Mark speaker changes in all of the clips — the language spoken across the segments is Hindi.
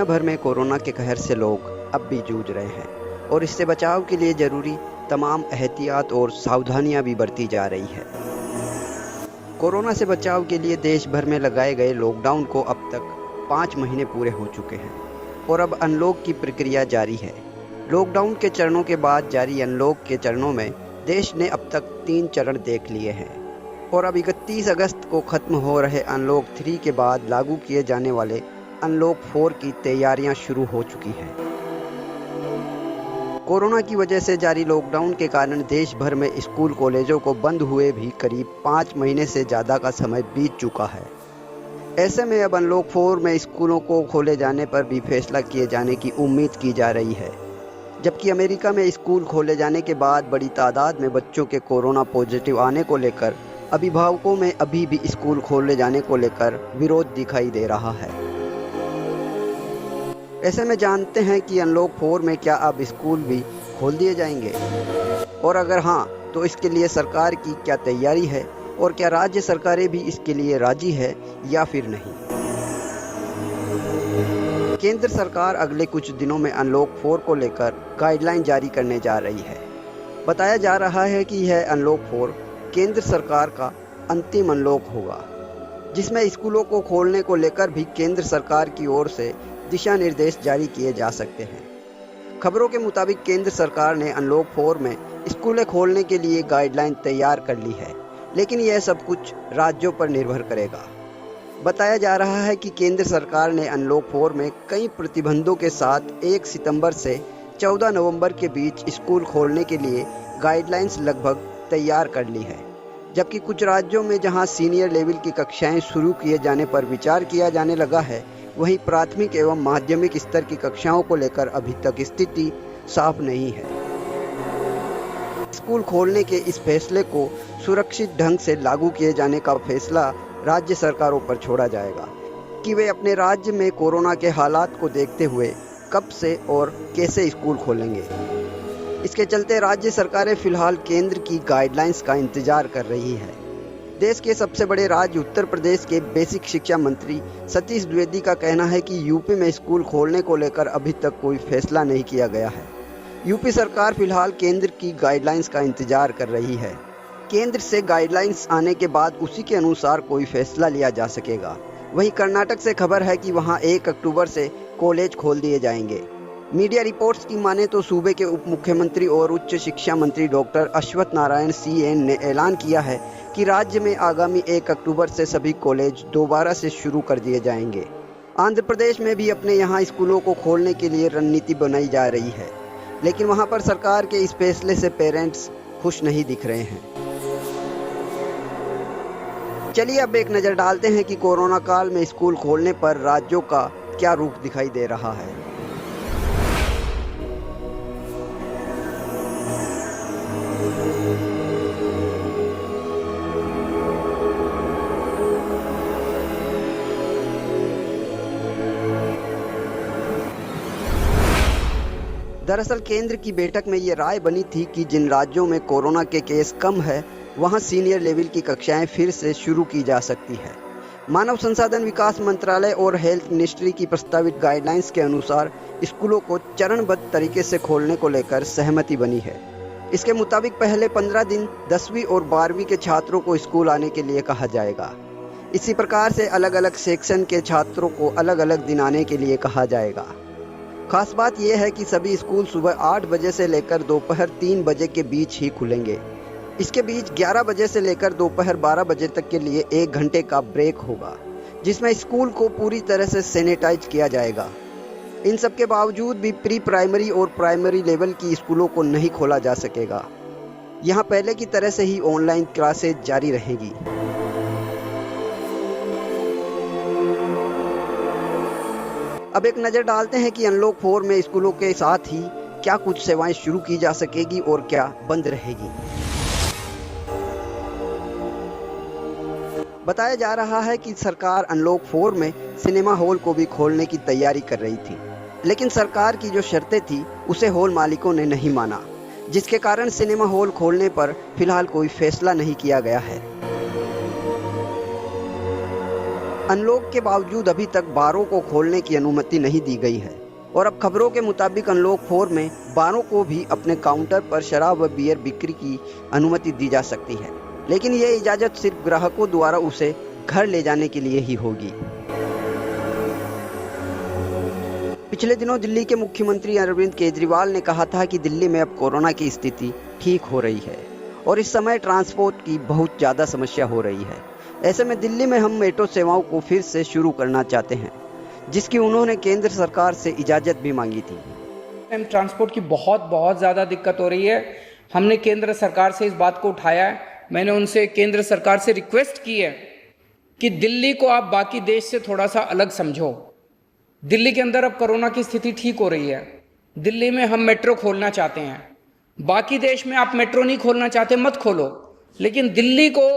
Speaker 1: भर में कोरोना के कहर से लोग अब भी जूझ रहे हैं और इससे बचाव के लिए जरूरी तमाम एहतियात और सावधानियां भी बरती जा रही है। कोरोना से बचाव के लिए देश भर में लगाए गए लॉकडाउन को अब तक 5 महीने पूरे हो चुके हैं और अब अनलॉक की प्रक्रिया जारी है। लॉकडाउन के चरणों के बाद जारी अनलॉक के चरणों में देश ने अब तक 3 चरण देख लिए हैं और अब 31 अगस्त को खत्म हो रहे अनलॉक 3 के बाद लागू किए जाने वाले अनलॉक 4 की तैयारियां शुरू हो चुकी हैं। कोरोना की वजह से जारी लॉकडाउन के कारण देश भर में स्कूल कॉलेजों को बंद हुए भी करीब 5 महीने से ज़्यादा का समय बीत चुका है। ऐसे में अब अनलॉक 4 में स्कूलों को खोले जाने पर भी फैसला किए जाने की उम्मीद की जा रही है, जबकि अमेरिका में स्कूल खोले जाने के बाद बड़ी तादाद में बच्चों के कोरोना पॉजिटिव आने को लेकर अभिभावकों में अभी भी स्कूल खोले जाने को लेकर विरोध दिखाई दे रहा है। ऐसे में जानते हैं कि अनलॉक 4 में क्या अब स्कूल भी खोल दिए जाएंगे और अगर हाँ तो इसके लिए सरकार की क्या तैयारी है और क्या राज्य सरकारें भी इसके लिए राजी है या फिर नहीं। केंद्र सरकार अगले कुछ दिनों में अनलॉक 4 को लेकर गाइडलाइन जारी करने जा रही है। बताया जा रहा है कि यह अनलॉक 4 केंद्र सरकार का अंतिम अनलॉक होगा, जिसमें स्कूलों को खोलने को लेकर भी केंद्र सरकार की ओर से दिशा निर्देश जारी किए जा सकते हैं। खबरों के मुताबिक केंद्र सरकार ने अनलॉक 4 में स्कूलें खोलने के लिए गाइडलाइन तैयार कर ली है, लेकिन यह सब कुछ राज्यों पर निर्भर करेगा। बताया जा रहा है कि केंद्र सरकार ने अनलॉक 4 में कई प्रतिबंधों के साथ 1 सितंबर से 14 नवंबर के बीच स्कूल खोलने के लिए गाइडलाइंस लगभग तैयार कर ली है, जबकि कुछ राज्यों में जहां सीनियर लेवल की कक्षाएं शुरू किए जाने पर विचार किया जाने लगा है, वहीं प्राथमिक एवं माध्यमिक स्तर की कक्षाओं को लेकर अभी तक स्थिति साफ नहीं है। स्कूल खोलने के इस फैसले को सुरक्षित ढंग से लागू किए जाने का फैसला राज्य सरकारों पर छोड़ा जाएगा कि वे अपने राज्य में कोरोना के हालात को देखते हुए कब से और कैसे स्कूल खोलेंगे। इसके चलते राज्य सरकारें फिलहाल केंद्र की गाइडलाइंस का इंतजार कर रही है। देश के सबसे बड़े राज्य उत्तर प्रदेश के बेसिक शिक्षा मंत्री सतीश द्विवेदी का कहना है कि यूपी में स्कूल खोलने को लेकर अभी तक कोई फैसला नहीं किया गया है। यूपी सरकार फिलहाल केंद्र की गाइडलाइंस का इंतजार कर रही है। केंद्र से गाइडलाइंस आने के बाद उसी के अनुसार कोई फैसला लिया जा सकेगा। वहीं कर्नाटक से खबर है कि वहां 1 अक्टूबर से कॉलेज खोल दिए जाएंगे। मीडिया रिपोर्ट्स की माने तो सूबे के उप मुख्यमंत्री और उच्च शिक्षा मंत्री डॉक्टर अश्वत्थ नारायण CN ने ऐलान किया है कि राज्य में आगामी 1 अक्टूबर से सभी कॉलेज दोबारा से शुरू कर दिए जाएंगे। आंध्र प्रदेश में भी अपने यहाँ स्कूलों को खोलने के लिए रणनीति बनाई जा रही है, लेकिन वहाँ पर सरकार के इस फैसले से पेरेंट्स खुश नहीं दिख रहे हैं। चलिए अब एक नज़र डालते हैं कि कोरोना काल में स्कूल खोलने पर राज्यों का क्या रुख दिखाई दे रहा है। दरअसल केंद्र की बैठक में ये राय बनी थी कि जिन राज्यों में कोरोना के केस कम है वहां सीनियर लेवल की कक्षाएं फिर से शुरू की जा सकती है। मानव संसाधन विकास मंत्रालय और हेल्थ मिनिस्ट्री की प्रस्तावित गाइडलाइंस के अनुसार स्कूलों को चरणबद्ध तरीके से खोलने को लेकर सहमति बनी है। इसके मुताबिक पहले 15 दिन 10वीं और 12वीं के छात्रों को स्कूल आने के लिए कहा जाएगा। इसी प्रकार से अलग अलग सेक्शन के छात्रों को अलग अलग दिन आने के लिए कहा जाएगा। खास बात यह है कि सभी स्कूल सुबह 8 बजे से लेकर दोपहर 3 बजे के बीच ही खुलेंगे। इसके बीच 11 बजे से लेकर दोपहर 12 बजे तक के लिए 1 घंटे का ब्रेक होगा, जिसमें स्कूल को पूरी तरह से सैनिटाइज किया जाएगा। इन सब के बावजूद भी प्री प्राइमरी और प्राइमरी लेवल की स्कूलों को नहीं खोला जा सकेगा। यहाँ पहले की तरह से ही ऑनलाइन क्लासेज जारी रहेगी। अब एक नज़र डालते हैं कि अनलॉक 4 में स्कूलों के साथ ही क्या कुछ सेवाएं शुरू की जा सकेगी और क्या बंद रहेगी। बताया जा रहा है कि सरकार अनलॉक 4 में सिनेमा हॉल को भी खोलने की तैयारी कर रही थी, लेकिन सरकार की जो शर्तें थी उसे हॉल मालिकों ने नहीं माना, जिसके कारण सिनेमा हॉल खोलने पर फिलहाल कोई फैसला नहीं किया गया है। अनलॉक के बावजूद अभी तक बारों को खोलने की अनुमति नहीं दी गई है और अब खबरों के मुताबिक अनलॉक 4 में बारों को भी अपने काउंटर पर शराब व बियर बिक्री की अनुमति दी जा सकती है, लेकिन ये इजाज़त सिर्फ ग्राहकों द्वारा उसे घर ले जाने के लिए ही होगी। पिछले दिनों दिल्ली के मुख्यमंत्री अरविंद केजरीवाल ने कहा था कि दिल्ली में अब कोरोना की स्थिति ठीक हो रही है और इस समय ट्रांसपोर्ट की बहुत ज़्यादा समस्या हो रही है। ऐसे में दिल्ली में हम मेट्रो सेवाओं को फिर से शुरू करना चाहते हैं, जिसकी उन्होंने केंद्र सरकार से इजाज़त भी मांगी थी।
Speaker 2: ट्रांसपोर्ट की बहुत ज़्यादा दिक्कत हो रही है। हमने केंद्र सरकार से इस बात को उठाया है। मैंने उनसे केंद्र सरकार से रिक्वेस्ट की है कि दिल्ली को आप बाकी देश से थोड़ा सा अलग समझो। दिल्ली के अंदर अब कोरोना की स्थिति ठीक हो रही है। दिल्ली में हम मेट्रो खोलना चाहते हैं। बाकी देश में आप मेट्रो नहीं खोलना चाहते, मत खोलो, लेकिन दिल्ली को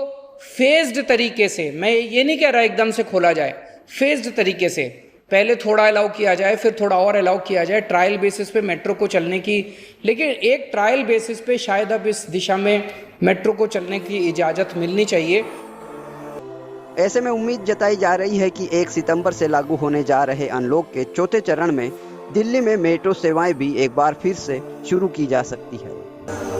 Speaker 2: फेज्ड तरीके से, मैं ये नहीं कह रहा एकदम से खोला जाए, फेज्ड तरीके से पहले थोड़ा अलाउ किया जाए, फिर थोड़ा और अलाउ किया जाए, ट्रायल बेसिस पे मेट्रो को चलने की। लेकिन एक ट्रायल बेसिस पे शायद अब इस दिशा में मेट्रो को चलने की इजाज़त मिलनी चाहिए।
Speaker 1: ऐसे में उम्मीद जताई जा रही है कि 1 सितंबर से लागू होने जा रहे अनलॉक के चौथे चरण में दिल्ली में मेट्रो सेवाएं भी एक बार फिर से शुरू की जा सकती है।